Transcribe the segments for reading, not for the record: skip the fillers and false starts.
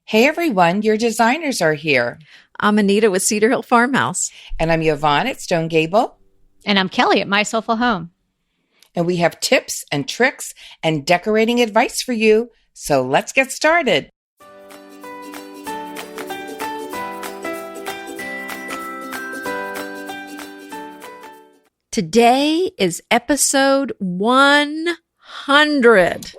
Hey everyone, your designers are here. I'm Anita with Cedar Hill Farmhouse. And I'm Yvonne at Stone Gable. And I'm Kelly at My Soulful Home. And we have tips and tricks and decorating advice for you. So let's get started. Today is episode 100.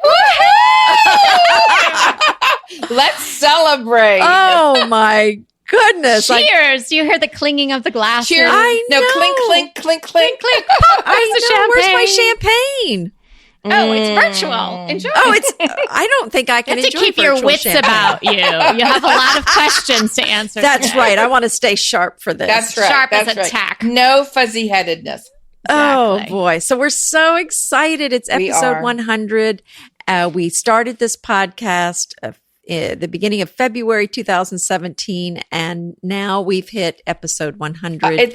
Let's celebrate. Oh my goodness. Cheers. You hear the clinging of the glasses? Cheers. I know. No, clink, clink, clink, clink. Clink. I know. Where's my champagne? Oh, it's virtual. Enjoy. Oh, I don't think I can you have enjoy to keep your virtual wits champagne. about you. You have a lot of questions to answer. That's right. I want to stay sharp for this. That's right. Sharp That's as a right. tack. No fuzzy-headedness. Oh Exactly. boy. So we're so excited. It's We episode are. 100. We started this podcast the beginning of February 2017, and now we've hit episode 100.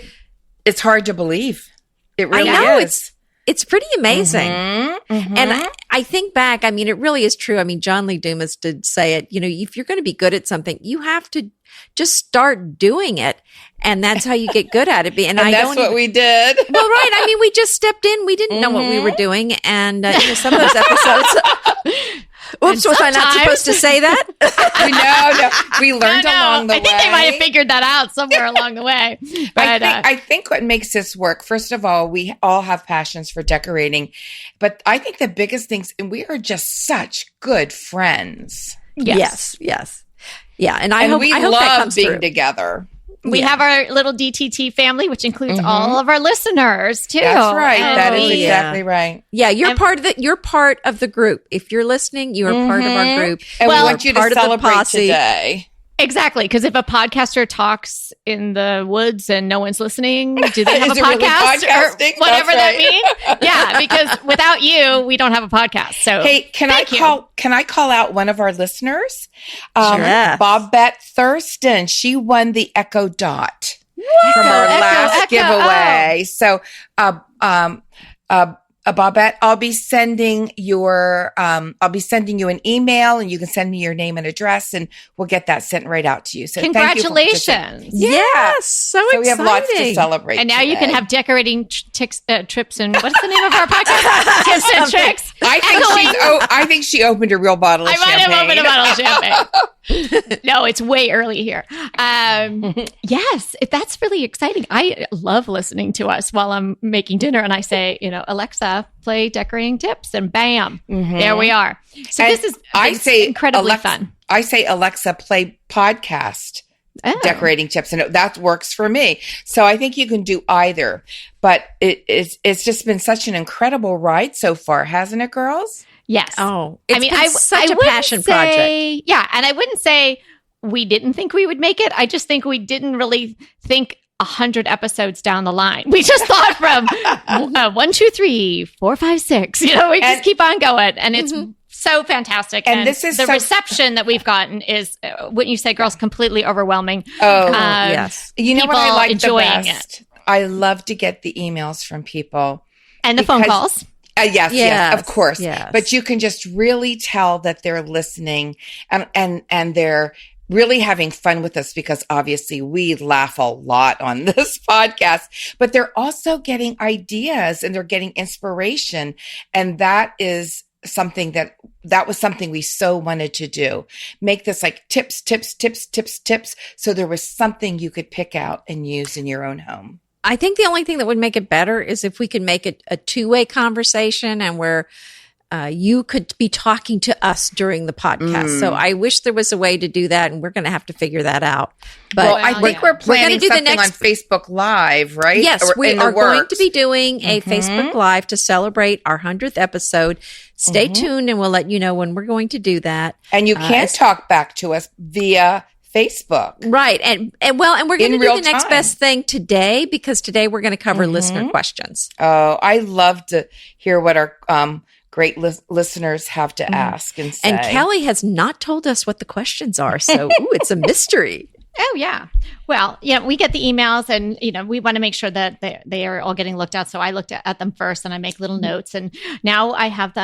It's hard to believe. It really I know, is. It's pretty amazing. Mhm. And I think back, I mean, it really is true. I mean, John Lee Dumas did say it, if you're going to be good at something, you have to just start doing it. And that's how you get good at it. And that's what we did. Well, right. I mean, we just stepped in. We didn't know what we were doing. And some of those episodes. Oops, was I not supposed to say that? No. We learned along the way. I think they might have figured that out somewhere along the way. But I think what makes this work, first of all, we all have passions for decorating. But I think the biggest things, and we are just such good friends. Yes. Yeah. And I hope we that love comes being through. together. we have our little DTT family, which includes all of our listeners too. That's right. And That is we- exactly right. Yeah, you're part of the group. If you're listening, you are part of our group. And Well, we want you to part of the celebrate posse. today. Exactly. Because if a podcaster talks in the woods and no one's listening, do they have Is a it really podcast? podcasting? Or whatever That's that means. Yeah, because without you, we don't have a podcast. So Hey, can I call out one of our listeners? Sure. Bobette Thurston. She won the Echo Dot from our Echo, last Echo, giveaway. So, Bobette, I'll be sending you an email, and you can send me your name and address, and we'll get that sent right out to you. So thank you for participating. congratulations. Yes, so So exciting. we have lots to celebrate. And now you today. can have decorating trips and what's the name of our podcast? Tips and tricks. I think she opened a real bottle of I champagne. might have opened a bottle of champagne. No, it's way early here. Yes, that's really exciting. I love listening to us while I'm making dinner, and I say, Alexa, play decorating tips, and bam, there we are. So And this is I say incredibly Alexa, fun. I say, Alexa, play podcast. Oh. Decorating tips, and that works for me. So I think you can do either. But it's just been such an incredible ride so far, hasn't it, girls? Yes. Oh, it's been such I a wouldn't passion say- project. Yeah, and I wouldn't say we didn't think we would make it. I just think we didn't really think 100 episodes down the line. We just thought from 1, 2, 3, 4, 5, 6. We just keep on going, and it's so fantastic. And this is the so- reception that we've gotten is, wouldn't you say, girls, completely overwhelming. Oh, yes. You know what I people like the enjoying best? I love to get the emails from people. And the phone Because- calls. Yes, of course. yes. But you can just really tell that they're listening and they're really having fun with us, because obviously we laugh a lot on this podcast, but they're also getting ideas and they're getting inspiration. And that is something that was something we so wanted to do. Make this like tips. So there was something you could pick out and use in your own home. I think the only thing that would make it better is if we could make it a two-way conversation, and where you could be talking to us during the podcast. So I wish there was a way to do that, and we're going to have to figure that out. But Well, I think we're planning do the something next- on Facebook Live, right? yes, Or we in the are going works. to be doing a Facebook Live to celebrate our 100th episode. Stay tuned, and we'll let you know when we're going to do that. And you can't talk back to us via Facebook. Right. And we're going In to do real the next time. best thing today, because today we're going to cover listener questions. Oh, I love to hear what our great listeners have to ask and say. And Kelly has not told us what the questions are. So, it's a mystery. Oh, yeah. Well, yeah, we get the emails and, we want to make sure that they are all getting looked at. So I looked at them first and I make little notes. And now I have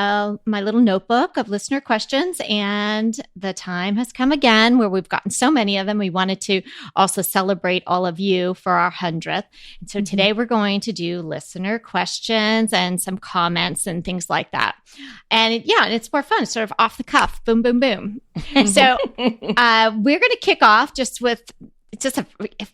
my little notebook of listener questions. And the time has come again where we've gotten so many of them. We wanted to also celebrate all of you for our 100th. And so today we're going to do listener questions and some comments and things like that. And it's more fun, sort of off the cuff. Boom, boom, boom. So we're going to kick off just with just a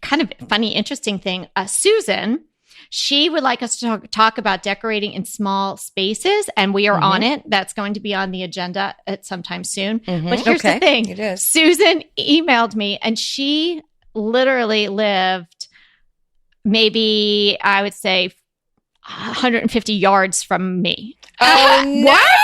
kind of funny, interesting thing. Susan, she would like us to talk about decorating in small spaces, and we are on it. That's going to be on the agenda at sometime soon. But here's the thing. It is. Susan emailed me, and she literally lived maybe, I would say, 150 yards from me. Oh, no! What?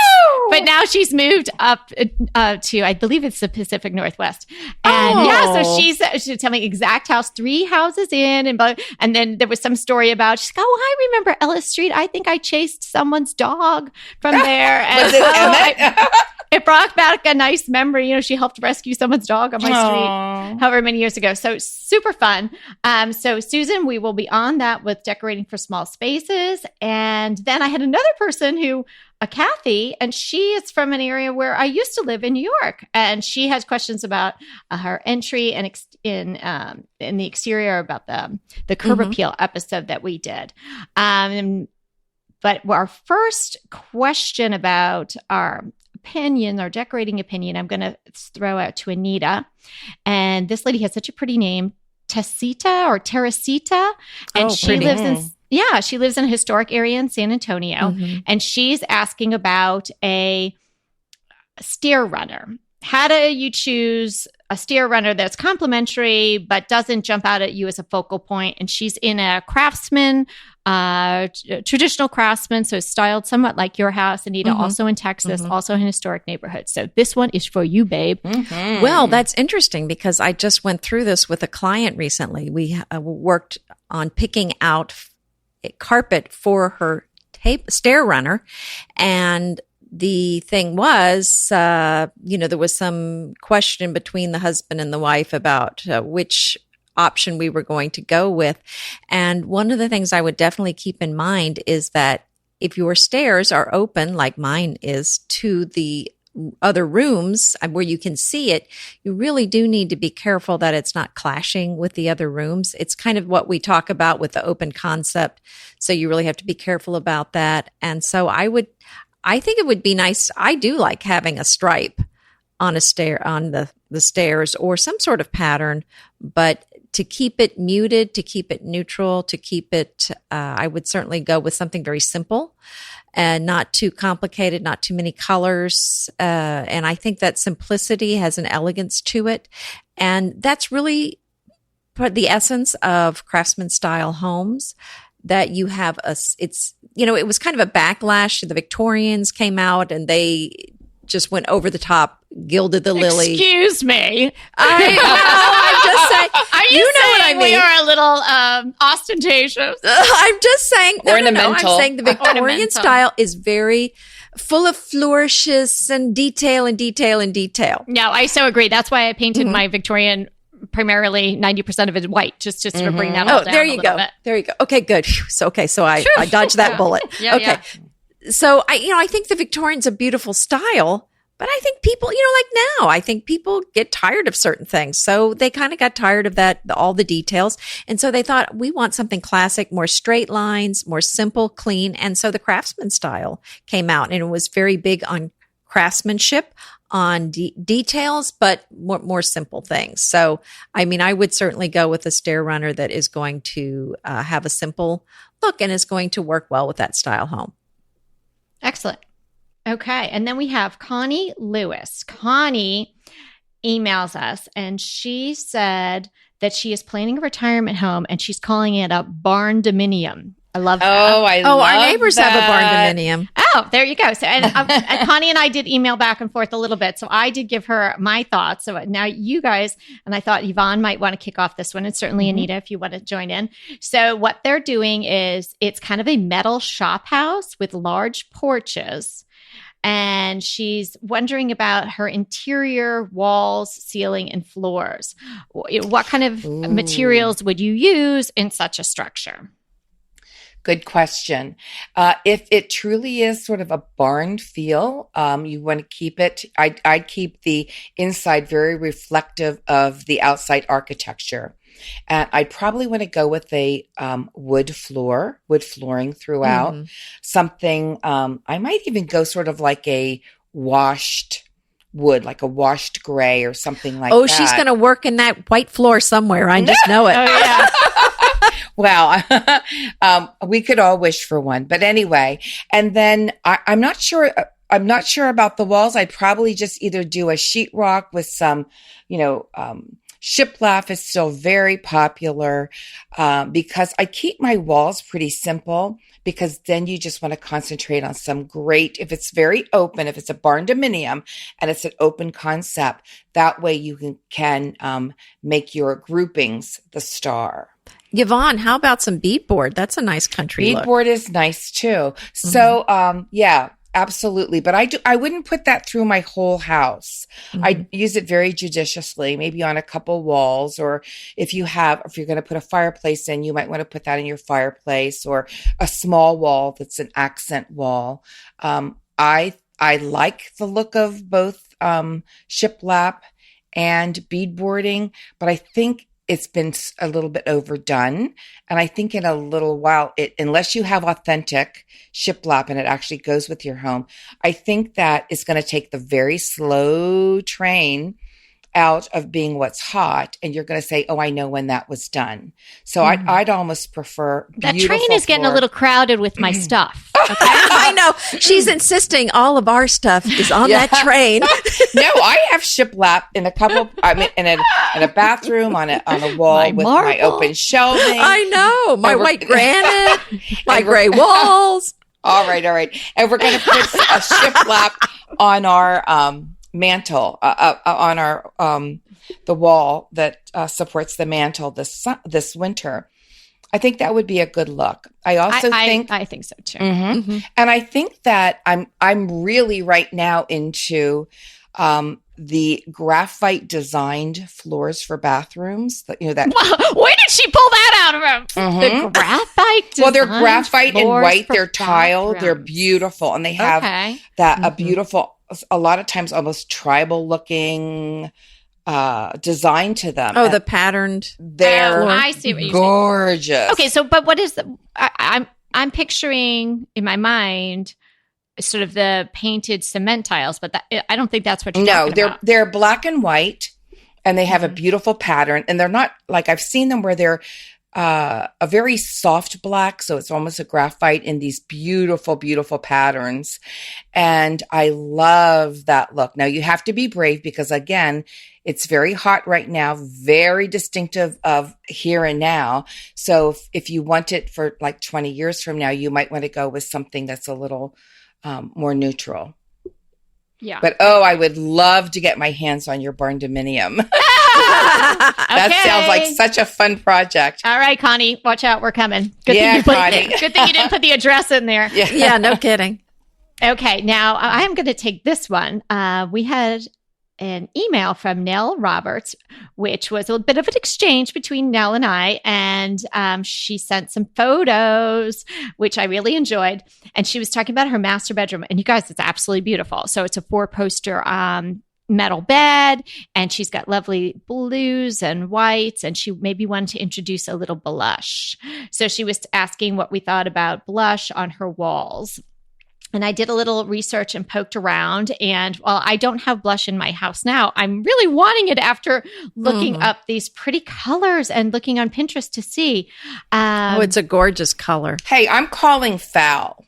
But now she's moved up to, I believe it's the Pacific Northwest. And so she's telling me exact house, 3 houses in. And then there was some story about, she's like, I remember Ellis Street. I think I chased someone's dog from there. And was it Emmett? It brought back a nice memory. She helped rescue someone's dog on my street however many years ago. So super fun. So Susan, we will be on that with decorating for small spaces. And then I had another person Kathy, and she is from an area where I used to live in New York. And she has questions about her entry and in the exterior, about the curb appeal episode that we did. But our first question about our decorating opinion, I'm going to throw out to Anita. And this lady has such a pretty name, Teresita. And she lives in a historic area in San Antonio. And she's asking about a stair runner. How do you choose a stair runner that's complimentary but doesn't jump out at you as a focal point? And she's in a traditional craftsman, so styled somewhat like your house, Anita, also in Texas, also in a historic neighborhood. So this one is for you, babe. Well, that's interesting because I just went through this with a client recently. We worked on picking out carpet for her stair runner, and the thing was, there was some question between the husband and the wife about which option we were going to go with. And one of the things I would definitely keep in mind is that if your stairs are open, like mine is, to the other rooms where you can see it, you really do need to be careful that it's not clashing with the other rooms. It's kind of what we talk about with the open concept. So you really have to be careful about that. And so I think it would be nice. I do like having a stripe on a stair, on the stairs, or some sort of pattern, but to keep it muted, to keep it neutral, to keep it, I would certainly go with something very simple and not too complicated, not too many colors. And I think that simplicity has an elegance to it. And that's really the essence of craftsman style homes, that you have it was kind of a backlash. The Victorians came out and they just went over the top, gilded the lily. Excuse me. I'm just saying. Are you know what I mean? We are a little ostentatious. I'm just saying. Ornamental. I'm saying the Victorian style is very full of flourishes and detail and detail and detail. No, I so agree. That's why I painted my Victorian. Primarily 90% of it is white, just to sort of bring that all down. There you go. Bit. There you go. Okay, good. So I dodged that bullet. Okay. So I think the Victorian's a beautiful style, but I think people, like now, I think people get tired of certain things. So they kind of got tired of all the details. And so they thought, we want something classic, more straight lines, more simple, clean. And so the craftsman style came out, and it was very big on craftsmanship, on details, but more simple things. So, I would certainly go with a stair runner that is going to have a simple look and is going to work well with that style home. Excellent. Okay. And then we have Connie Lewis. Connie emails us, and she said that she is planning a retirement home and she's calling it a barndominium. I love that. Our neighbors have a barndominium. Oh, there you go. So, and Connie and I did email back and forth a little bit. So I did give her my thoughts. So now you guys, and I thought Yvonne might want to kick off this one, and certainly Anita, if you want to join in. So what they're doing is it's kind of a metal shop house with large porches. and she's wondering about her interior walls, ceiling, and floors. What kind of materials would you use in such a structure? Good question. If it truly is sort of a barn feel, you want to keep it. I'd keep the inside very reflective of the outside architecture. And I'd probably want to go with a wood flooring throughout. Something, I might even go sort of like a washed wood, like a washed gray or something like that. Oh, she's going to work in that white floor somewhere. I just know it. Oh, yeah. Well, we could all wish for one, but anyway. And then I'm not sure. I'm not sure about the walls. I'd probably just either do a sheetrock with some, shiplap is still very popular because I keep my walls pretty simple, because then you just want to concentrate on some great, if it's very open, if it's a barndominium and it's an open concept, that way you can make your groupings the star. Yvonne, how about some beadboard? That's a nice country look. Beadboard is nice too. So, yeah, absolutely. But I wouldn't put that through my whole house. I use it very judiciously, maybe on a couple walls, or if you're going to put a fireplace in, you might want to put that in your fireplace, or a small wall that's an accent wall. I like the look of both shiplap and beadboarding, but I think it's been a little bit overdone. And I think in a little while, unless you have authentic shiplap and it actually goes with your home, I think that it's going to take the very slow train out of being what's hot, and you're going to say, oh, I know when that was done. So I'd almost prefer that train is getting a little crowded with my stuff. Okay? I know. She's insisting all of our stuff is on that train. No, I have shiplap in a couple, in a bathroom, on a wall with my open shelving. I know. My white granite, my gray walls. All right. And we're going to put a shiplap on our mantle, on our the wall that supports the mantle this winter. I think that would be a good look. I think so too. And I think that I'm really right now into the graphite designed floors for bathrooms. That where did she pull that out of him? The graphite. Well, they're graphite and white. They're tiled. bathrooms. They're beautiful, and they have a beautiful, a lot of times almost tribal looking design to them. Oh, the patterned. They're I see what you're gorgeous. saying. Okay, so but what is I'm picturing in my mind sort of the painted cement tiles, but I don't think that's what you're talking about. They're black and white, and they have a beautiful pattern, and they're not like, I've seen them where they're a very soft black, so it's almost a graphite in these beautiful, beautiful patterns. And I love that look. Now you have to be brave, because again, it's very hot right now, very distinctive of here and now. So if you want it for like 20 years from now, you might want to go with something that's a little more neutral. Yeah. But I would love to get my hands on your barndominium. That sounds like such a fun project. All right, Connie, watch out. We're coming. Good Connie. Good thing you didn't put the address in there. Yeah, no kidding. Okay, now I am going to take this one. We had an email from Nell Roberts, which was a bit of an exchange between Nell and I, and she sent some photos, which I really enjoyed. And she was talking about her master bedroom, and you guys, it's absolutely beautiful. So it's a 4-poster metal bed, and she's got lovely blues and whites, and she maybe wanted to introduce a little blush. So she was asking what we thought about blush on her walls. And I did a little research and poked around. And while I don't have blush in my house now, I'm really wanting it after looking up these pretty colors and looking on Pinterest to see. It's a gorgeous color. Hey, I'm calling foul.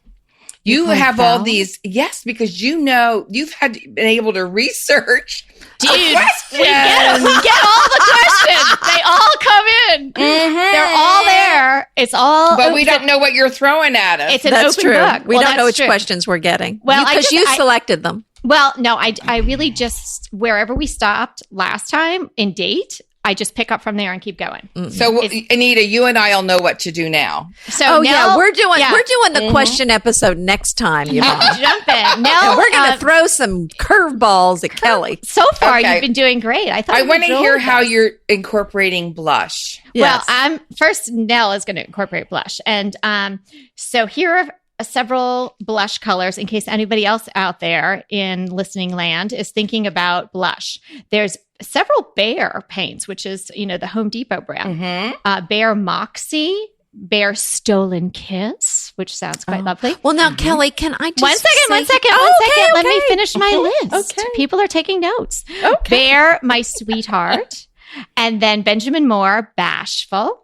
You have all these, yes, because you've been able to research. Dude, we get all the questions. They all come in. They're all there. It's all. But we don't know what you're throwing at us. It's an That's open true. book. We don't know which questions we're getting. Well, because you selected them. Well, no, I really just, wherever we stopped last time in date, I just pick up from there and keep going. So Anita, you and I'll know what to do now. So we're doing the question episode next time. Jump in. Now we're going to throw some curveballs at Kelly. So far, you've been doing great. I want to hear how you're incorporating blush. Yes. Well, first Nell is going to incorporate blush, and so here are several blush colors in case anybody else out there in listening land is thinking about blush. There's several Bear paints, which is, the Home Depot brand. Bear Moxie, Bear Stolen Kiss, which sounds quite lovely. Well, now, Kelly, can I just One second. Let me finish my list. Okay. People are taking notes. Okay. Bear, My Sweetheart. And then Benjamin Moore, Bashful.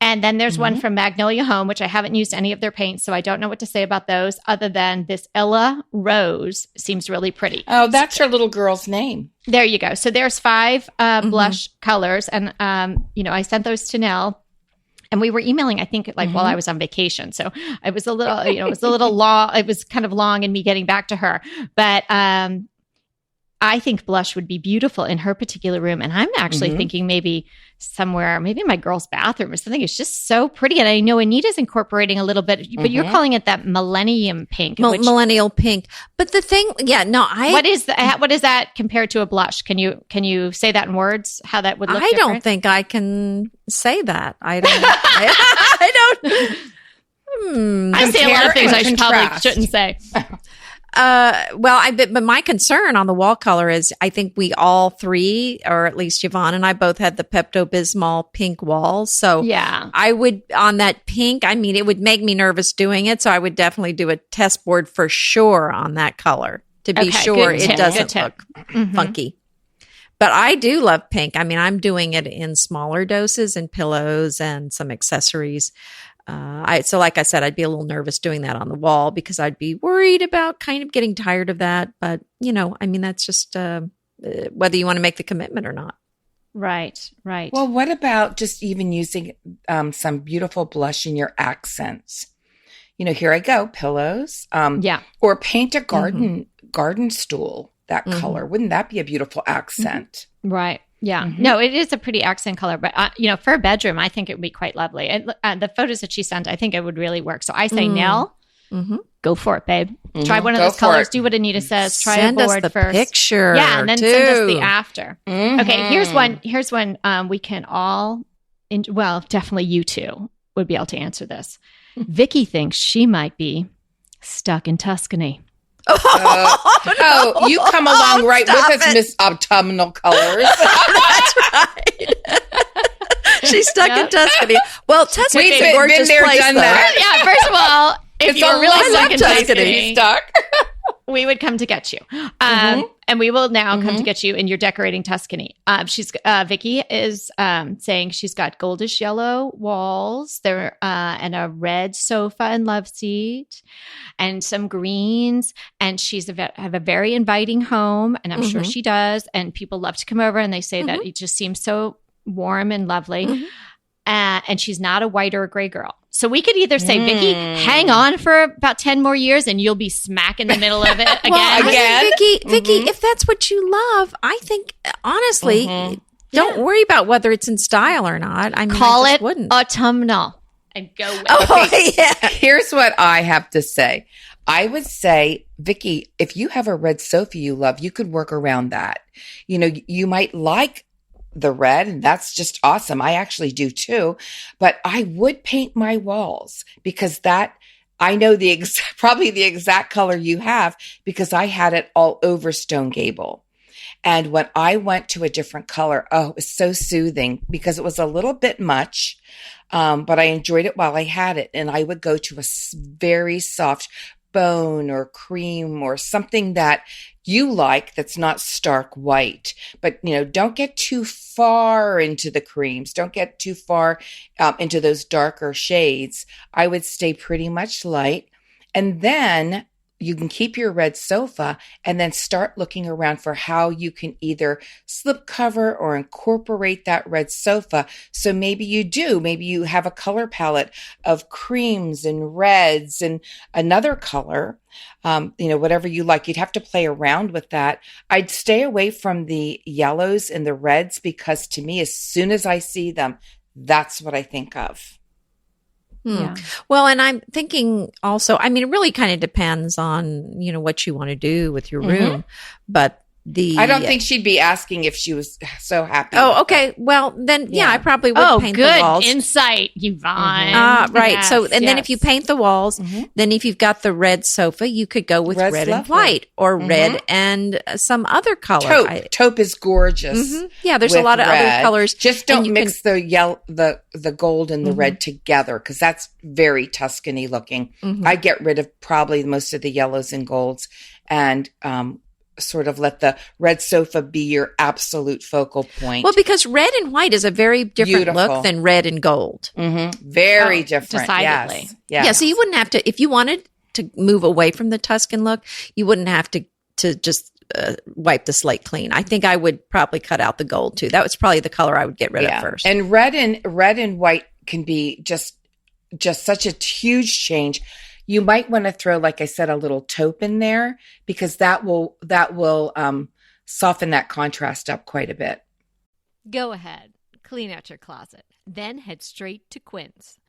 And then there's one from Magnolia Home, which I haven't used any of their paints, so I don't know what to say about those other than this Ella Rose seems really pretty. Oh, that's your little girl's name. There you go. So there's 5 blush colors. And, I sent those to Nell. And we were emailing, I think, while I was on vacation. So it was a little, it was a little long. It was kind of long in me getting back to her. But I think blush would be beautiful in her particular room. And I'm actually thinking maybe somewhere, maybe in my girl's bathroom or something. It's just so pretty. And I know Anita's incorporating a little bit, but you're calling it that millennium pink. Millennial pink. But the thing, what is that compared to a blush? Can you say that in words? How that would look I different? don't think I can say that. I don't. I say a lot of things I probably shouldn't say. But my concern on the wall color is I think we all 3, or at least Yvonne and I both had the Pepto-Bismol pink walls. So yeah, I would, on that pink, it would make me nervous doing it. So I would definitely do a test board for sure on that color to be sure it doesn't look funky. But I do love pink. I'm doing it in smaller doses and pillows and some accessories. So like I said, I'd be a little nervous doing that on the wall because I'd be worried about kind of getting tired of that. But, that's just whether you want to make the commitment or not. Right. Well, what about just even using some beautiful blush in your accents? Here I go, pillows. Or paint a garden stool that color. Wouldn't that be a beautiful accent? Right. Yeah. No, it is a pretty accent color, but for a bedroom, I think it would be quite lovely. And the photos that she sent, I think it would really work. So I say, Nell, go for it, babe. Try one of those colors. Do what Anita says. Try send a board us the first. Picture, yeah, and then send us the after. Okay, here's one. We can all, definitely you two would be able to answer this. Vicky thinks she might be stuck in Tuscany. You come along right with us, Miss Autumnal Colors. That's right. She's stuck in Tuscany. Well, Tuscany's a gorgeous place, done though. that. Yeah, first of all, if you're really stuck in Tuscany, stuck. we would come to get you. And we will now come to get you, and you're decorating Tuscany. Vicky is saying she's got goldish yellow walls there, and a red sofa and love seat, and some greens. And she's have a very inviting home, and I'm sure she does. And people love to come over, and they say that it just seems so warm and lovely. And she's not a white or a gray girl. So we could either say, Vicky, hang on for about 10 more years and you'll be smack in the middle of it again. Vicky, if that's what you love, I think, honestly, don't worry about whether it's in style or not. Call I it wouldn't. autumnal and go with it. Yeah. Here's what I have to say. I would say, Vicky, if you have a red sofa you love, you could work around that. You might like the red, and that's just awesome. I actually do too, but I would paint my walls because I know probably the exact color you have because I had it all over Stone Gable. And when I went to a different color, it was so soothing because it was a little bit much, but I enjoyed it while I had it. And I would go to a very soft bone or cream or something that you like that's not stark white. But, don't get too far into the creams. Don't get too far into those darker shades. I would stay pretty much light. And then, you can keep your red sofa and then start looking around for how you can either slip cover or incorporate that red sofa. So maybe you have a color palette of creams and reds and another color, whatever you like. You'd have to play around with that. I'd stay away from the yellows and the reds because to me, as soon as I see them, that's what I think of. Yeah. Well, and I'm thinking also, I mean, it really kind of depends on, what you want to do with your room, but I don't think she'd be asking if she was so happy. Oh, okay. Well, then, I probably would paint the walls. Good insight, Yvonne. Right. Yes, so, and then if you paint the walls, then if you've got the red sofa, you could go with red and white or red and some other color. Taupe is gorgeous. Yeah, there's a lot of other colors. Just don't mix the yellow, the gold and the red together because that's very Tuscany looking. I get rid of probably most of the yellows and golds and sort of let the red sofa be your absolute focal point. Well, because red and white is a very different look than red and gold. Very different. Decidedly. Yes. Yeah, so you wouldn't have to, if you wanted to move away from the Tuscan look, you wouldn't have to just wipe the slate clean. I think I would probably cut out the gold too. That was probably the color I would get rid of first. And red and white can be just such a huge change. You might want to throw, like I said, a little taupe in there because that will soften that contrast up quite a bit. Go ahead, clean out your closet, then head straight to Quince.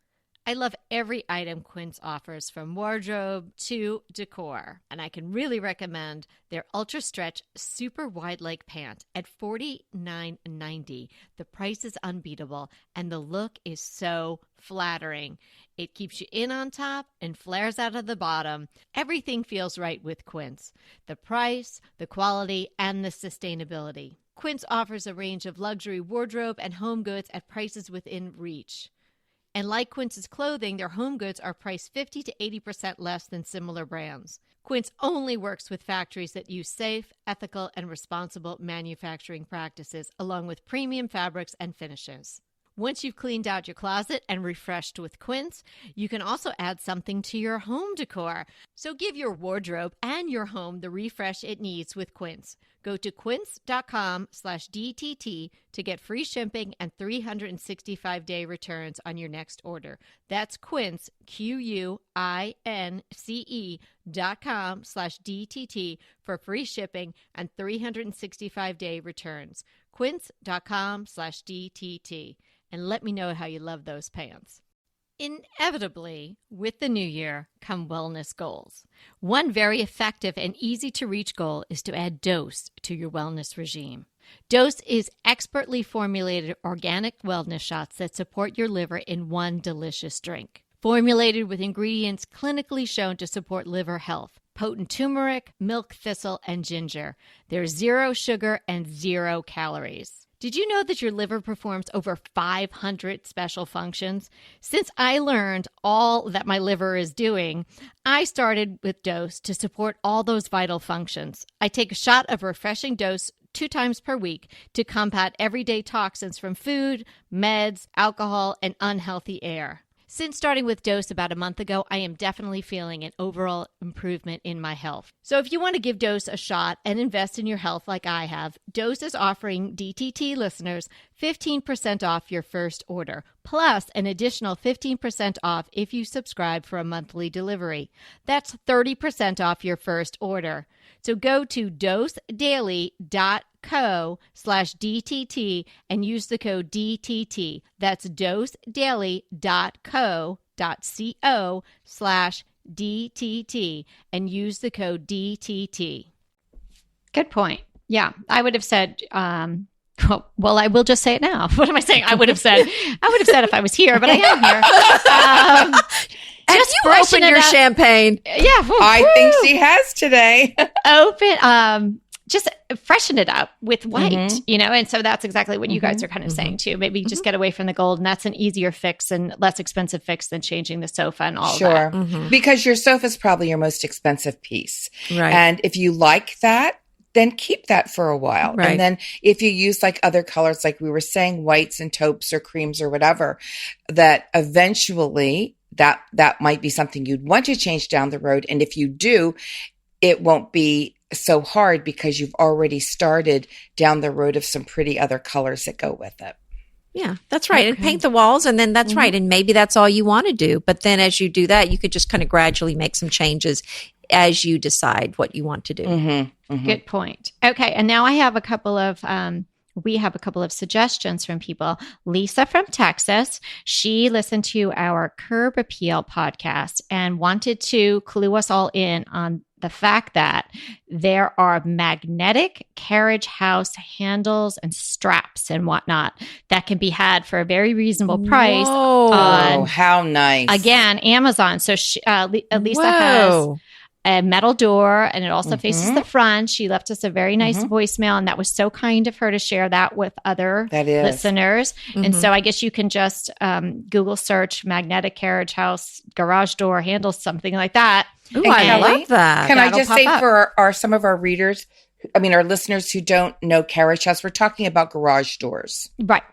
I love every item Quince offers, from wardrobe to decor, and I can really recommend their ultra stretch super wide leg pant at $49.90. The price is unbeatable, and the look is so flattering. It keeps you in on top and flares out of the bottom. Everything feels right with Quince. The price, the quality, and the sustainability. Quince offers a range of luxury wardrobe and home goods at prices within reach. And like Quince's clothing, their home goods are priced 50 to 80% less than similar brands. Quince only works with factories that use safe, ethical, and responsible manufacturing practices, along with premium fabrics and finishes. Once you've cleaned out your closet and refreshed with Quince, you can also add something to your home decor. So give your wardrobe and your home the refresh it needs with Quince. Go to quince.com/DTT to get free shipping and 365-day returns on your next order. That's Quince, QUINCE.com/DTT for free shipping and 365-day returns. Quince.com/DTT. And let me know how you love those pants. Inevitably, with the new year come wellness goals. One very effective and easy to reach goal is to add Dose to your wellness regime. Dose is expertly formulated organic wellness shots that support your liver in one delicious drink. Formulated with ingredients clinically shown to support liver health: potent turmeric, milk thistle, and ginger. There's 0 sugar and 0 calories. Did you know that your liver performs over 500 special functions? Since I learned all that my liver is doing, I started with Dose to support all those vital functions. I take a shot of refreshing Dose 2 times per week to combat everyday toxins from food, meds, alcohol, and unhealthy air. Since starting with Dose about a month ago, I am definitely feeling an overall improvement in my health. So if you want to give Dose a shot and invest in your health like I have, Dose is offering DTT listeners 15% off your first order, plus an additional 15% off if you subscribe for a monthly delivery. That's 30% off your first order. So go to dosedaily.co/DTT and use the code DTT. That's dosedaily.co.co/DTT and use the code DTT. Good point. Yeah, I would have said, well, I will just say it now. What am I saying? I would have said if I was here, but I am here. Have you opened your champagne? Yeah. I think she has today. Just freshen it up with white, and so that's exactly what you guys are kind of saying too. Maybe just get away from the gold, and that's an easier fix and less expensive fix than changing the sofa and all of that. Sure. Because your sofa is probably your most expensive piece. Right. And if you like that, then keep that for a while. Right. And then if you use like other colors, like we were saying, whites and taupes or creams or whatever, that eventually that might be something you'd want to change down the road. And if you do, it won't be so hard because you've already started down the road of some pretty other colors that go with it. Yeah, that's right. And paint the walls, and then that's right. And maybe that's all you want to do. But then as you do that, you could just kind of gradually make some changes as you decide what you want to do. Good point. Okay. And now I have a couple of, we have a couple of suggestions from people. Lisa from Texas, she listened to our Curb Appeal podcast and wanted to clue us all in on the fact that there are magnetic carriage house handles and straps and whatnot that can be had for a very reasonable price. Oh, how nice. Again, Amazon. So Lisa has a metal door, and it also faces the front. She left us a very nice voicemail, and that was so kind of her to share that with other listeners. And so I guess you can just Google search magnetic carriage house garage door handles, something like that. Ooh, I love that. Can I just say for some of our readers, our listeners who don't know carriage house, we're talking about garage doors. Right.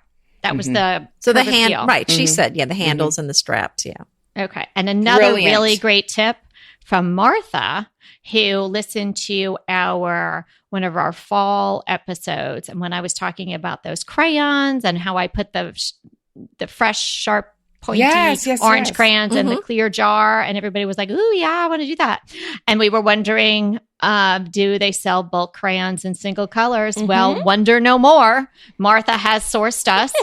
That was the hand, right. She said, the handles and the straps. Yeah. Okay. And another really great tip from Martha, who listened to one of our fall episodes. And when I was talking about those crayons and how I put the fresh, sharp, pointy orange crayons in the clear jar, and everybody was like, "Ooh, yeah, I want to do that." And we were wondering, do they sell bulk crayons in single colors? Well, wonder no more. Martha has sourced us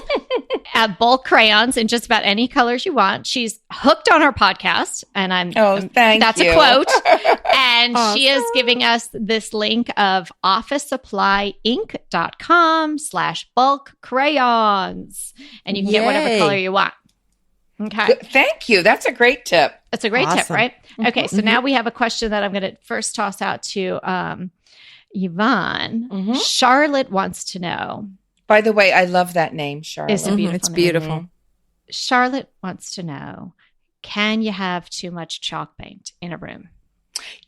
bulk crayons in just about any colors you want. She's hooked on our podcast, and that's a quote. And she is giving us this link of officesupplyinc.com/bulk crayons, and you can get whatever color you want. Okay. Thank you. That's a great tip. That's a great tip, right? Okay. So now we have a question that I'm going to first toss out to Yvonne. Charlotte wants to know. By the way, I love that name, Charlotte. It's a beautiful It's beautiful. name. Charlotte wants to know, can you have too much chalk paint in a room?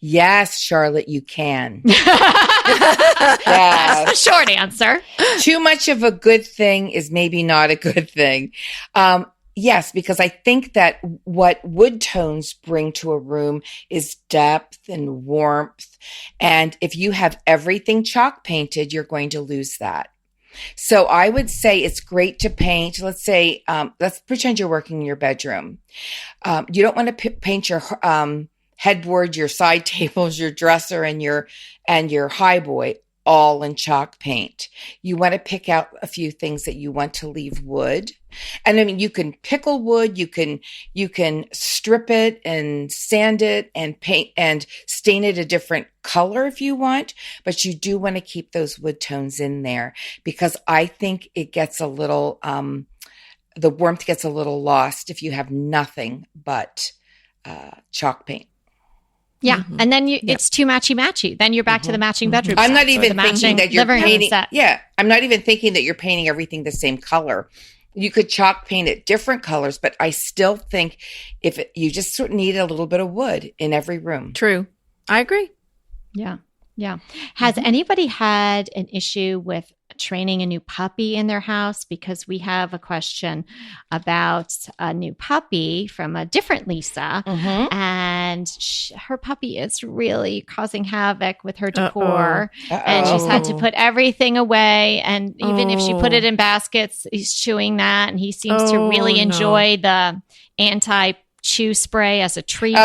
Yes, Charlotte, you can. That's the short answer. Too much of a good thing is maybe not a good thing. Yes, because I think that what wood tones bring to a room is depth and warmth. And if you have everything chalk painted, you're going to lose that. So I would say it's great to paint. Let's say, let's pretend you're working in your bedroom. You don't want to paint your headboard, your side tables, your dresser, and your highboy all in chalk paint. You want to pick out a few things that you want to leave wood. And you can pickle wood, you can strip it and sand it and paint and stain it a different color if you want, but you do want to keep those wood tones in there because I think it gets a little, the warmth gets a little lost if you have nothing but chalk paint. Yeah. And then it's too matchy. Then you're back to the matching bedroom. I'm not even thinking that you're painting. Yeah. I'm not even thinking that you're painting everything the same color. You could chalk paint it different colors, but I still think you just sort of need a little bit of wood in every room. True. I agree. Yeah. Yeah. Has anybody had an issue with training a new puppy in their house? Because we have a question about a new puppy from a different Lisa, and her puppy is really causing havoc with her decor, and she's had to put everything away. And even if she put it in baskets, he's chewing that, and he seems to really enjoy the anti-chew spray as a treat.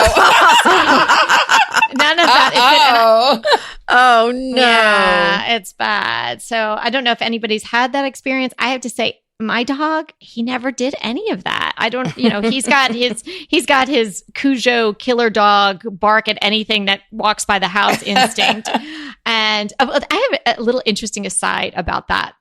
None of that. Oh no. Yeah, it's bad. So I don't know if anybody's had that experience. I have to say, my dog, he never did any of that. I don't, he's got his Cujo killer dog bark at anything that walks by the house instinct. And I have a little interesting aside about that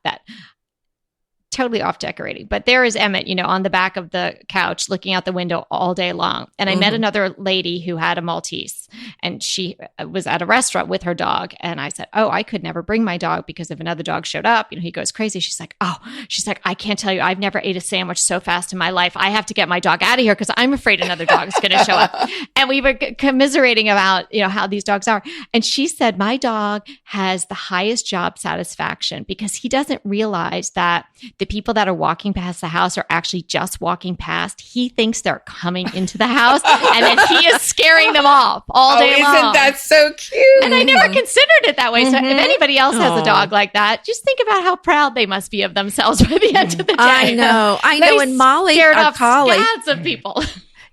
totally off decorating, but there is Emmett, on the back of the couch looking out the window all day long. And I met another lady who had a Maltese, and she was at a restaurant with her dog. And I said, I could never bring my dog because if another dog showed up, he goes crazy. She's like, I can't tell you, I've never ate a sandwich so fast in my life. I have to get my dog out of here because I'm afraid another dog is going to show up. And we were commiserating about, how these dogs are. And she said, my dog has the highest job satisfaction because he doesn't realize that the the people that are walking past the house are actually just walking past. He thinks they're coming into the house, and then he is scaring them off all day long. Isn't that so cute? And I never considered it that way. So if anybody else has a dog like that, just think about how proud they must be of themselves by the end of the day. I know. And Molly, scared our off collie, scads of people.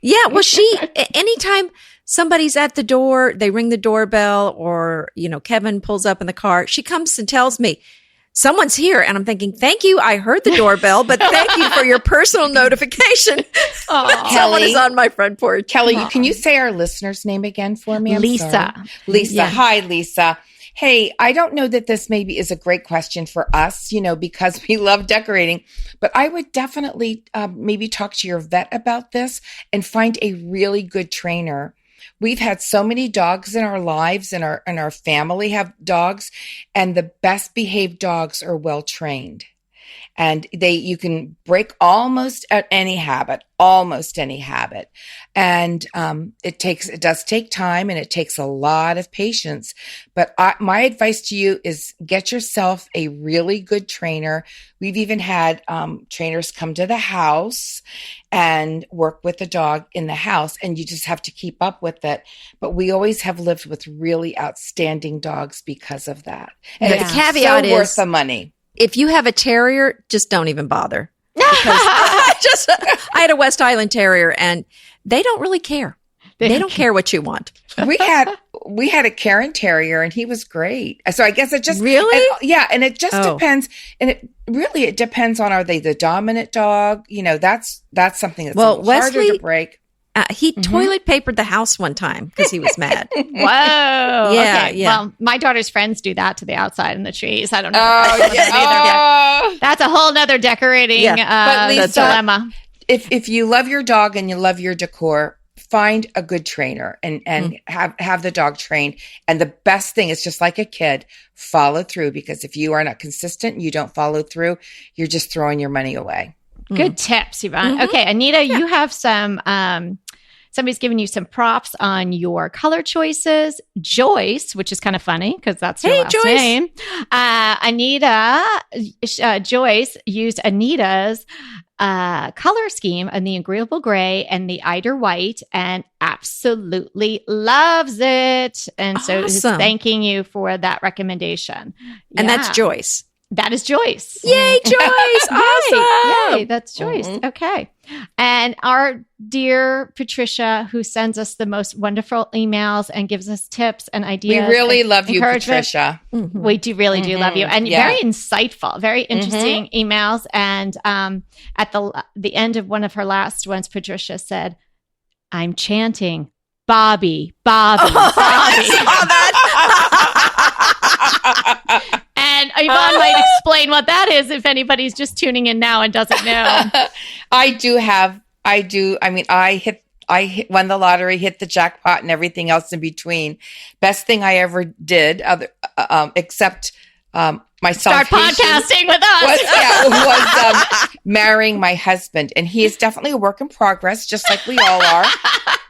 yeah. Well, anytime somebody's at the door, they ring the doorbell, or Kevin pulls up in the car, she comes and tells me, someone's here. And I'm thinking, thank you. I heard the doorbell, but thank you for your personal notification. Someone is on my front porch. Kelly, can you say our listener's name again for me? Lisa. Sorry. Lisa. Yeah. Hi, Lisa. Hey, I don't know that this maybe is a great question for us, because we love decorating, but I would definitely maybe talk to your vet about this and find a really good trainer. We've had so many dogs in our lives, and our family have dogs, and the best behaved dogs are well trained. And you can break almost any habit. And it does take time, and it takes a lot of patience. But my advice to you is get yourself a really good trainer. We've even had trainers come to the house and work with the dog in the house, and you just have to keep up with it. But we always have lived with really outstanding dogs because of that. And the caveat is worth the money. If you have a terrier, just don't even bother. I had a West Island Terrier, and they don't really care. They don't care what you want. we had a Cairn Terrier, and he was great. So I guess it just really, and it just depends. And it depends on, are they the dominant dog? That's something that's harder to break. He toilet papered the house one time because he was mad. Whoa. Yeah, okay. yeah. Well, my daughter's friends do that to the outside in the trees. I don't know. That's a whole nother decorating but Lisa, dilemma. If you love your dog and you love your decor, find a good trainer and have the dog trained. And the best thing is, just like a kid, follow through, because if you are not consistent and you don't follow through, you're just throwing your money away. Good tips, Yvonne. Okay, Anita, you have some, somebody's giving you some props on your color choices. Joyce, which is kind of funny because that's her last name. Joyce used Anita's color scheme in the agreeable gray and the eider white, and absolutely loves it. And so is thanking you for that recommendation. And that's Joyce. That is Joyce. Yay, Joyce. Awesome. Yay, that's Joyce. Okay. And our dear Patricia, who sends us the most wonderful emails and gives us tips and ideas. We really love you, Patricia. We do really do love you. And very insightful, very interesting emails. And at the end of one of her last ones, Patricia said, I'm chanting, Bobby, Bobby, Bobby. And Yvonne might explain what that is if anybody's just tuning in now and doesn't know. I won the lottery, hit the jackpot, and everything else in between. Best thing I ever did, except my start podcasting with us. was marrying my husband. And he is definitely a work in progress, just like we all are.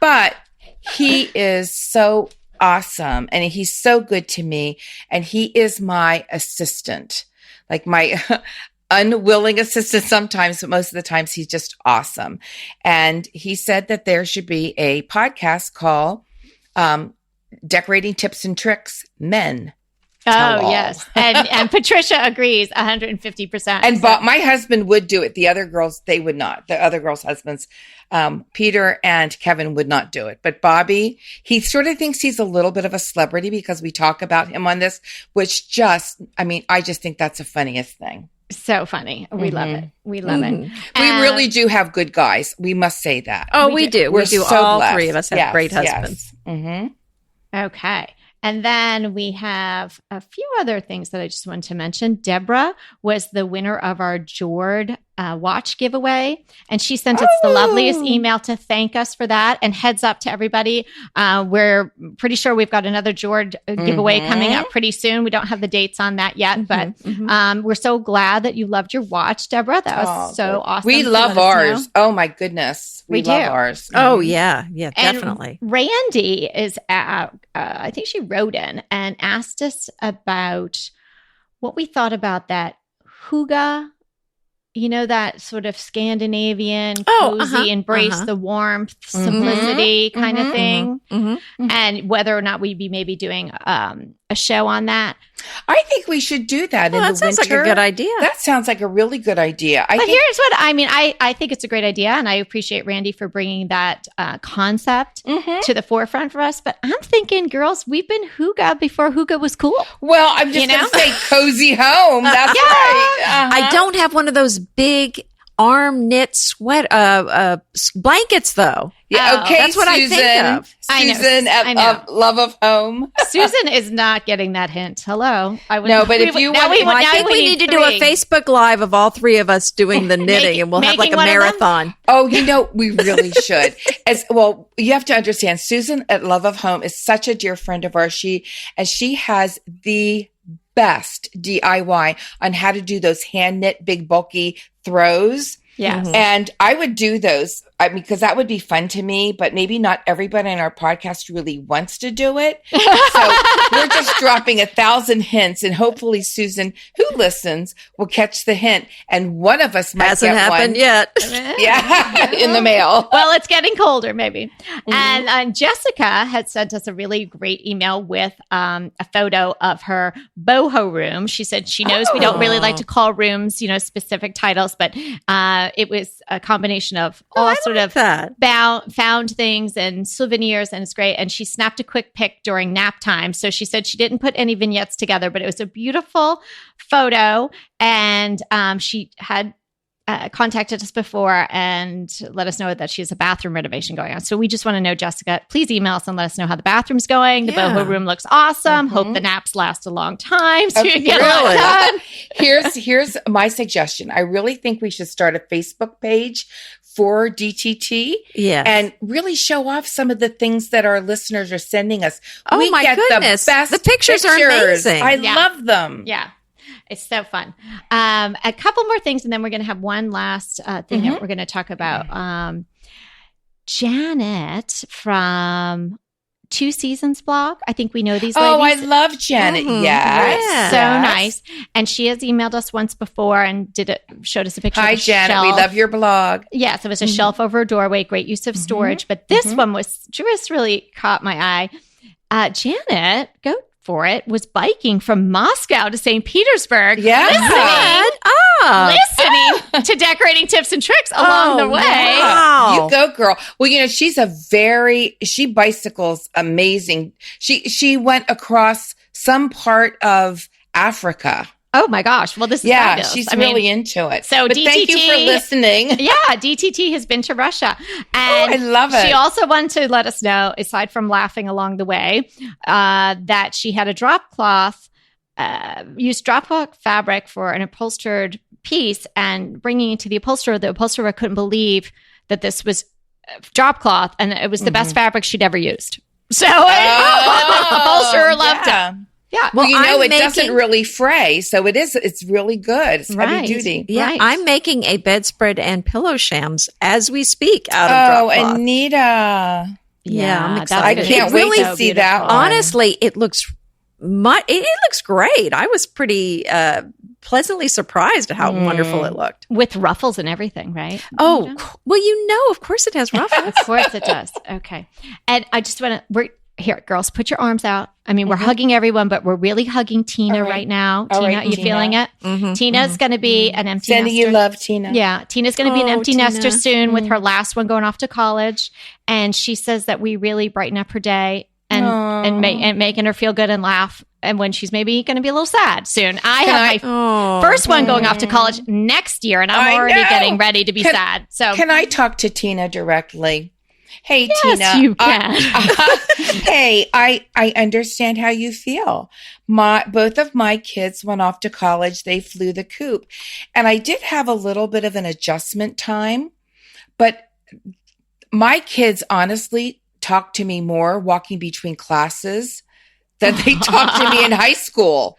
But he is so awesome, and he's so good to me, and he is my assistant, like my unwilling assistant sometimes, but most of the times he's just awesome. And he said that there should be a podcast called Decorating Tips and Tricks Men. Oh, yes. And Patricia agrees 150%. And my husband would do it. The other girls, they would not. The other girls' husbands, Peter and Kevin, would not do it. But Bobby, he sort of thinks he's a little bit of a celebrity because we talk about him on this, which I just think that's the funniest thing. So funny. We love it. We love it. We really do have good guys. We must say that. Oh, we do. We're we do. So all blessed. Three of us have great husbands. Yes. Okay. And then we have a few other things that I just wanted to mention. Deborah was the winner of our Jord watch giveaway, and she sent us the loveliest email to thank us for that. And heads up to everybody, we're pretty sure we've got another Jord giveaway coming up pretty soon. We don't have the dates on that yet, but we're so glad that you loved your watch, Deborah. That was so awesome. We love ours. Oh my goodness. We love ours. Oh yeah. Yeah, definitely. And Randy is I think she wrote in and asked us about what we thought about that Huga that sort of Scandinavian, Oh, cozy, embrace the warmth, simplicity kind of thing. And whether or not we'd be maybe doing a show on that. I think we should do that in the winter. That sounds like a good idea. That sounds like a really good idea. But here's what I mean. I think it's a great idea, and I appreciate Randy for bringing that concept to the forefront for us. But I'm thinking, girls, we've been hygge before hygge was cool. Well, I'm just going to say cozy home. That's right. I don't have one of those big arm knit sweat blankets though. Yeah, okay, that's what Susan. I think of. Susan at Love of Home. Susan is not getting that hint. Hello. No, but if you want, I think we need to do a Facebook Live of all three of us doing the knitting, and we'll have like a marathon. Oh, we really should. As well, you have to understand, Susan at Love of Home is such a dear friend of ours. She has the best DIY on how to do those hand knit big bulky throws. Yes. And I would do those. I mean, because that would be fun to me, but maybe not everybody in our podcast really wants to do it. So we're just dropping 1,000 hints, and hopefully Susan, who listens, will catch the hint, and one of us might Hasn't get happened one. yet. Yeah, in the mail. Well, it's getting colder, maybe. And Jessica had sent us a really great email with a photo of her boho room. She said she knows we don't really like to call rooms, specific titles, but it was a combination of all sort of found things and souvenirs, and it's great. And she snapped a quick pic during nap time. So she said she didn't put any vignettes together, but it was a beautiful photo. And she had contacted us before and let us know that she has a bathroom renovation going on. So we just want to know, Jessica, please email us and let us know how the bathroom's going. The boho room looks awesome. Hope the naps last a long time so you get a lot done. Here's my suggestion. I really think we should start a Facebook page for DTT and really show off some of the things that our listeners are sending us. Oh, we my get goodness. The best the pictures are amazing. I love them. Yeah. It's so fun. A couple more things, and then we're going to have one last thing that we're going to talk about. Janet from 2 Seasons blog. I think we know these ladies. Oh, I love Janet. Yes. So nice. And she has emailed us once before and showed us a picture of a Janet. shelf. We love your blog. Yes, it was a shelf over a doorway. Great use of storage. But this one just really caught my eye. Janet, go for it, was biking from Moscow to St. Petersburg. Yeah. Listening to decorating tips and tricks along the way. Wow. You go, girl. Well, she bicycles amazing. She went across some part of Africa. Oh my gosh. Well, this is fabulous. She's really into it. So but thank you for listening. Yeah, DTT has been to Russia. And I love it. She also wanted to let us know, aside from laughing along the way, that she had a drop cloth, used drop cloth fabric for an upholstered piece, and bringing it to the upholsterer couldn't believe that this was drop cloth, and it was the best fabric she'd ever used. So the upholsterer loved it. Yeah. Well, it doesn't really fray, so it's really good. It's heavy duty. Yeah. Right. I'm making a bedspread and pillow shams as we speak out of drop cloth. Oh, Anita. Yeah, I'm excited. I can't wait to see that one. Honestly, it looks it looks great. I was pretty pleasantly surprised at how wonderful it looked. With ruffles and everything, right? Oh, well, of course it has ruffles. Of course it does. Okay. And I just want to, here, girls, put your arms out. I mean, we're hugging everyone, but we're really hugging Tina right now. All Tina, right, you feeling it? Tina's going to be an empty nester. Sending you love, Tina. Yeah. Tina's going to be an empty nester soon with her last one going off to college. And she says that we really brighten up her day and making her feel good and laugh. And when she's maybe going to be a little sad soon. I have my first one going off to college next year, and I'm already getting ready to be sad. So can I talk to Tina directly? Hey, yes, Tina. You can. Hey, I understand how you feel. Both of my kids went off to college. They flew the coop. And I did have a little bit of an adjustment time. But my kids honestly talk to me more walking between classes than they talk to me in high school.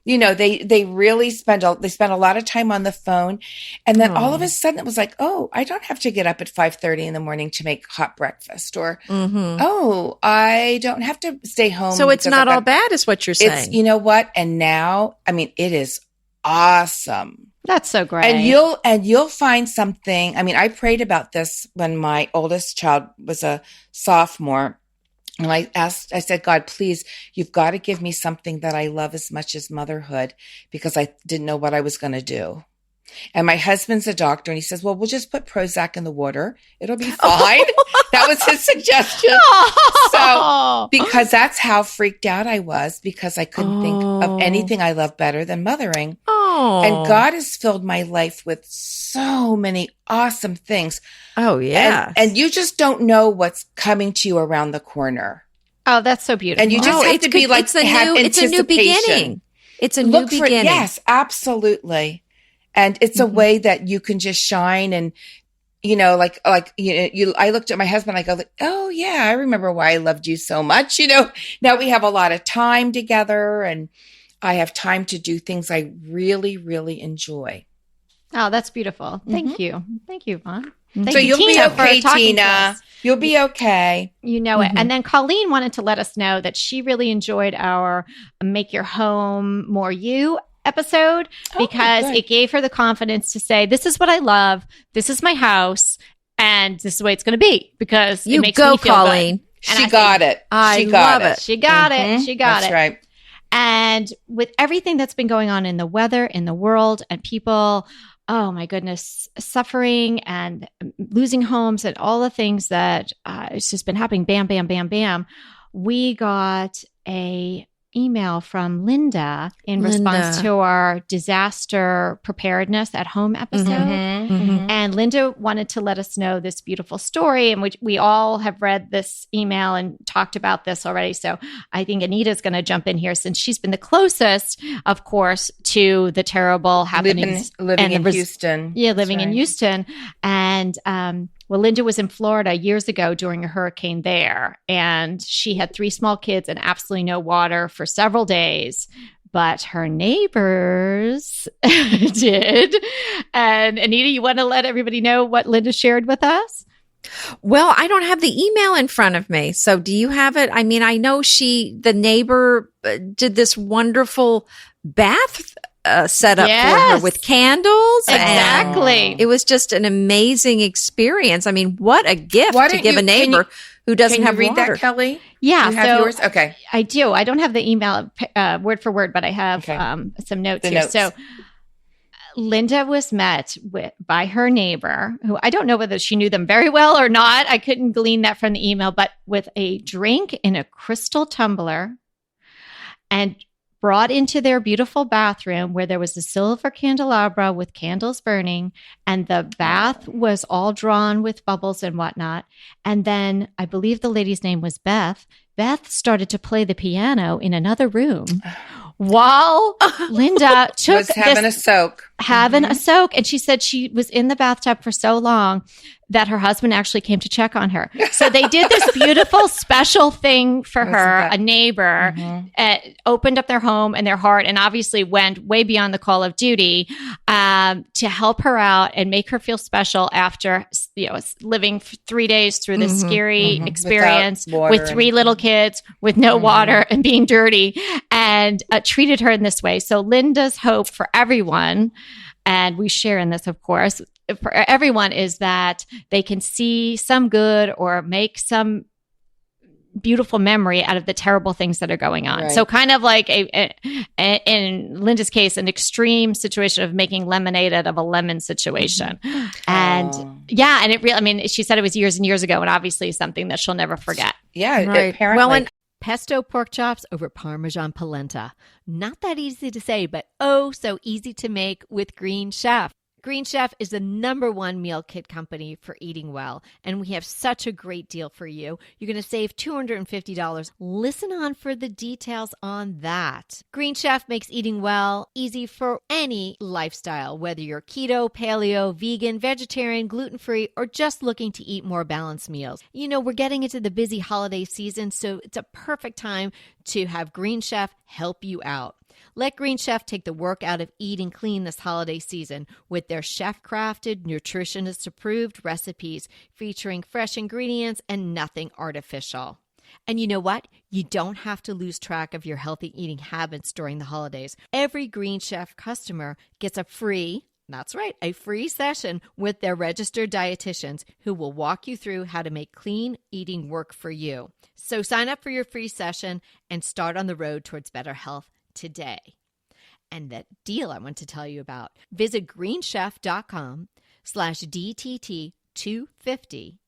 They really spend a lot of time on the phone. And then all of a sudden it was like, oh, I don't have to get up at 5:30 in the morning to make hot breakfast, or, oh, I don't have to stay home. So it's not all bad is what you're saying. You know what? And now, I mean, it is awesome. That's so great. And you'll find something. I mean, I prayed about this when my oldest child was a sophomore. And I said, God, please, you've got to give me something that I love as much as motherhood, because I didn't know what I was going to do. And my husband's a doctor, and he says, well, we'll just put Prozac in the water. It'll be fine. That was his suggestion. So, because that's how freaked out I was, because I couldn't think of anything I love better than mothering. And God has filled my life with so many awesome things. Oh, yeah. And you just don't know what's coming to you around the corner. Oh, that's so beautiful. And you just have to be like, it's a new beginning. It's a new beginning. Yes, absolutely. And it's a way that you can just shine. And, I looked at my husband, I go, oh yeah, I remember why I loved you so much. Now we have a lot of time together, and I have time to do things I really, really enjoy. Oh, that's beautiful. Thank you. Thank you, Vaughn. Thank so you, you'll Tina, be okay, Tina. You'll be okay. You know it. And then Colleen wanted to let us know that she really enjoyed our Make Your Home More You episode, because it gave her the confidence to say, this is what I love. This is my house. And this is the way it's going to be, because it makes me feel Colleen. good. She got it. I love it. She got it. She got it. That's right. And with everything that's been going on in the weather, in the world, and people, oh my goodness, suffering and losing homes and all the things that it's just been happening, bam, bam, bam, bam. We got a email from Linda in response to our disaster preparedness at home episode. And Linda wanted to let us know this beautiful story, in which we all have read this email and talked about this already. So I think Anita's going to jump in here, since she's been the closest, of course, to the terrible happenings. Living in Houston. Yeah, living in Houston. And well, Linda was in Florida years ago during a hurricane there, and she had 3 small kids and absolutely no water for several days. But her neighbors did. And Anita, you want to let everybody know what Linda shared with us? Well, I don't have the email in front of me. So do you have it? I mean, I know the neighbor did this wonderful bath set up for her with candles. Exactly. And it was just an amazing experience. I mean, what a gift to give a neighbor who doesn't have water. Can you read that, Kelly? Yeah. Do you have yours? Okay. I do. I don't have the email word for word, but I have some notes here. So Linda was met by her neighbor, who I don't know whether she knew them very well or not. I couldn't glean that from the email, but with a drink in a crystal tumbler, and brought into their beautiful bathroom, where there was a silver candelabra with candles burning, and the bath was all drawn with bubbles and whatnot. And then I believe the lady's name was Beth. Beth started to play the piano in another room while Linda was having a soak. A soak. And she said she was in the bathtub for so long that her husband actually came to check on her. So they did this beautiful special thing for her, a neighbor, opened up their home and their heart, and obviously went way beyond the call of duty to help her out and make her feel special after living for 3 days through this scary experience with 3 little kids, with no water and being dirty, and treated her in this way. So Linda's hope for everyone, and we share in this, of course, for everyone, is that they can see some good or make some beautiful memory out of the terrible things that are going on. Right. So kind of like in Linda's case, an extreme situation of making lemonade out of a lemon situation. And and it really, I mean, she said it was years and years ago, and obviously something that she'll never forget. Yeah, right. Apparently. Well, and pesto pork chops over Parmesan polenta. Not that easy to say, but oh, so easy to make with Green Chef. Green Chef is the #1 meal kit company for eating well, and we have such a great deal for you. You're going to save $250. Listen on for the details on that. Green Chef makes eating well easy for any lifestyle, whether you're keto, paleo, vegan, vegetarian, gluten-free, or just looking to eat more balanced meals. You know, we're getting into the busy holiday season, so it's a perfect time to have Green Chef help you out. Let Green Chef take the work out of eating clean this holiday season with their chef-crafted, nutritionist-approved recipes featuring fresh ingredients and nothing artificial. And you know what? You don't have to lose track of your healthy eating habits during the holidays. Every Green Chef customer gets a free That's right, a free session with their registered dietitians who will walk you through how to make clean eating work for you. So sign up for your free session and start on the road towards better health today. And that deal I want to tell you about, visit greenchef.com/DTT250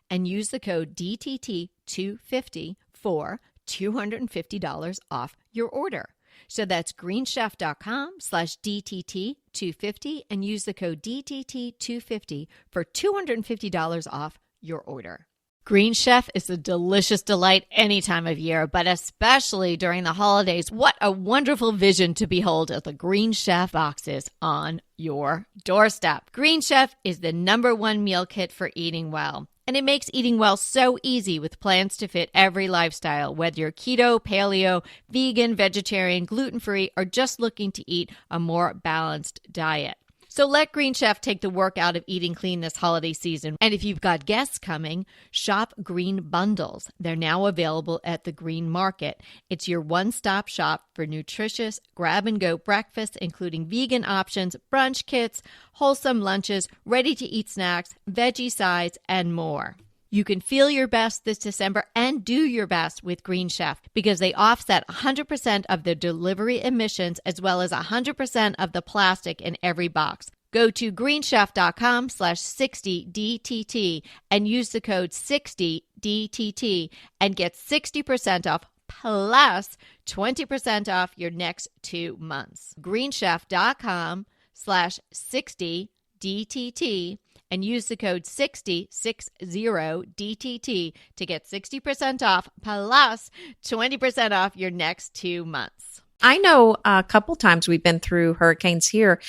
and use the code DTT250 for $250 off your order. So that's greenchef.com/DTT250 and use the code DTT250 for $250 off your order. Green Chef is a delicious delight any time of year, but especially during the holidays. What a wonderful vision to behold as the Green Chef boxes on your doorstep. Green Chef is the #1 meal kit for eating well. And it makes eating well so easy with plans to fit every lifestyle, whether you're keto, paleo, vegan, vegetarian, gluten-free, or just looking to eat a more balanced diet. So let Green Chef take the work out of eating clean this holiday season. And if you've got guests coming, shop Green Bundles. They're now available at the Green Market. It's your one-stop shop for nutritious grab-and-go breakfasts, including vegan options, brunch kits, wholesome lunches, ready-to-eat snacks, veggie sides, and more. You can feel your best this December and do your best with Green Chef because they offset 100% of the delivery emissions as well as 100% of the plastic in every box. Go to greenchef.com/60DTT and use the code 60DTT and get 60% off plus 20% off your next 2 months. greenchef.com/60DTT and use the code 60DTT to get 60% off plus 20% off your next 2 months. I know a couple times we've been through hurricanes here,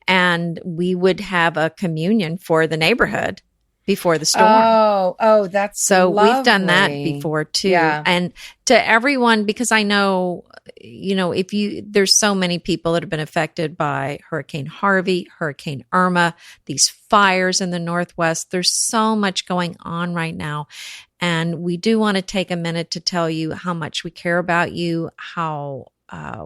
and we would have a communion for the neighborhood before the storm. That's so lovely. We've done that before too. Yeah. And to everyone, because I know, there's so many people that have been affected by Hurricane Harvey, Hurricane Irma, these fires in the Northwest. There's so much going on right now. And we do want to take a minute to tell you how much we care about you, how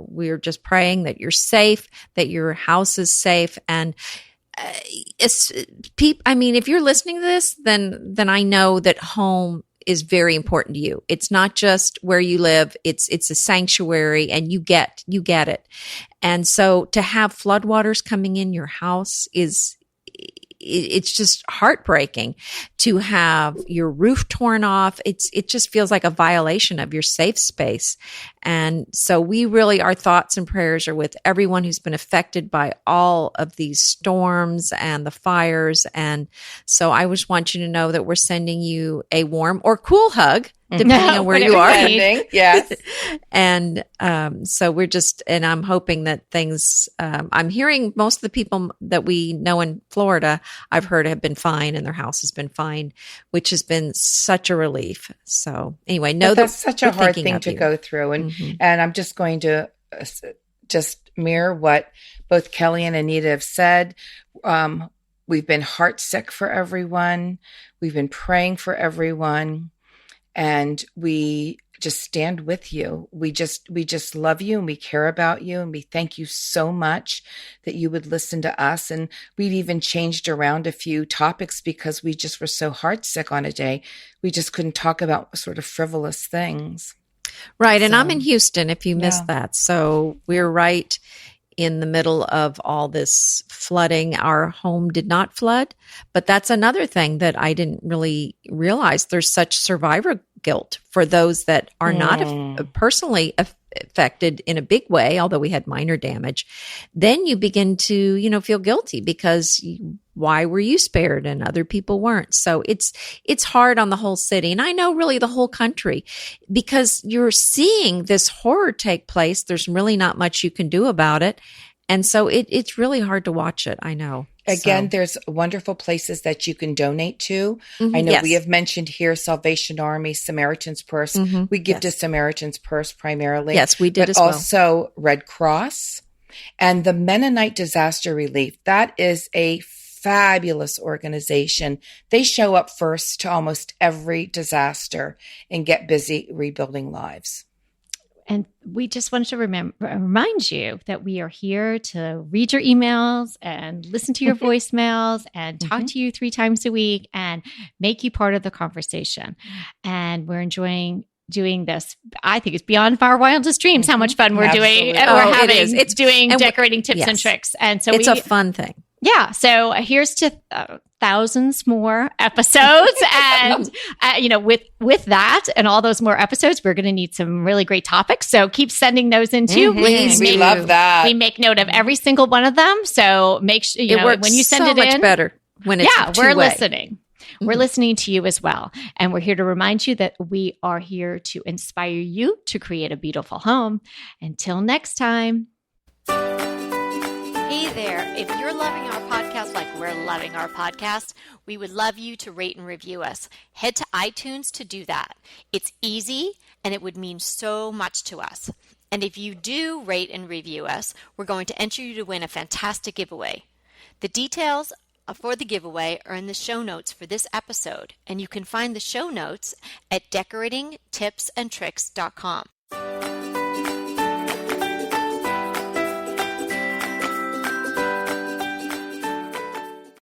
we're just praying that you're safe, that your house is safe. And if you're listening to this, then I know that home is very important to you. It's not just where you live. It's a sanctuary, and you get it. And so to have floodwaters coming in your house it's just heartbreaking. To have your roof torn off, it just feels like a violation of your safe space. And so our thoughts and prayers are with everyone who's been affected by all of these storms and the fires. And so I just want you to know that we're sending you a warm or cool hug, depending on where you are. Yes. And so and I'm hoping that things, I'm hearing most of the people that we know in Florida, I've heard have been fine and their house has been fine, which has been such a relief. So anyway, that's such a hard thing to go through. And I'm just going to just mirror what both Kelly and Anita have said. We've been heartsick for everyone. We've been praying for everyone. And we just stand with you. We just love you, and we care about you, and we thank you so much that you would listen to us. And we've even changed around a few topics because we just were so heartsick on a day. We just couldn't talk about sort of frivolous things. Right. And I'm in Houston, if you missed that. So we're right in the middle of all this flooding. Our home did not flood, but that's another thing that I didn't really realize. There's such survivor guilt for those that are not personally affected in a big way, although we had minor damage. Then you begin to, feel guilty because why were you spared and other people weren't? So it's hard on the whole city. And I know really the whole country, because you're seeing this horror take place. There's really not much you can do about it. And so it's really hard to watch it. I know. Again, there's wonderful places that you can donate to. I know we have mentioned here Salvation Army, Samaritan's Purse. We give to Samaritan's Purse primarily. Yes, we did but as well. Also Red Cross and the Mennonite Disaster Relief. That is a fabulous organization. They show up first to almost every disaster and get busy rebuilding lives. And we just wanted to remind you that we are here to read your emails and listen to your voicemails and talk to you 3 times a week and make you part of the conversation. And we're enjoying doing this. I think it's beyond our wildest dreams how much fun we're doing. Absolutely. We're having. It is. It's doing decorating tips and tricks. And so it's a fun thing. Yeah. So here's to thousands more episodes. And, with that and all those more episodes, we're going to need some really great topics. So keep sending those in too. Please, we love that. We make note of every single one of them. So make sure, it works when you send so it much in. better when it's we're two-way. listening. We're listening to you as well. And we're here to remind you that we are here to inspire you to create a beautiful home. Until next time. Hey there. If you're loving our podcast like we're loving our podcast, we would love you to rate and review us. Head to iTunes to do that. It's easy and it would mean so much to us. And if you do rate and review us, we're going to enter you to win a fantastic giveaway. The details for the giveaway are in the show notes for this episode, and you can find the show notes at decoratingtipsandtricks.com.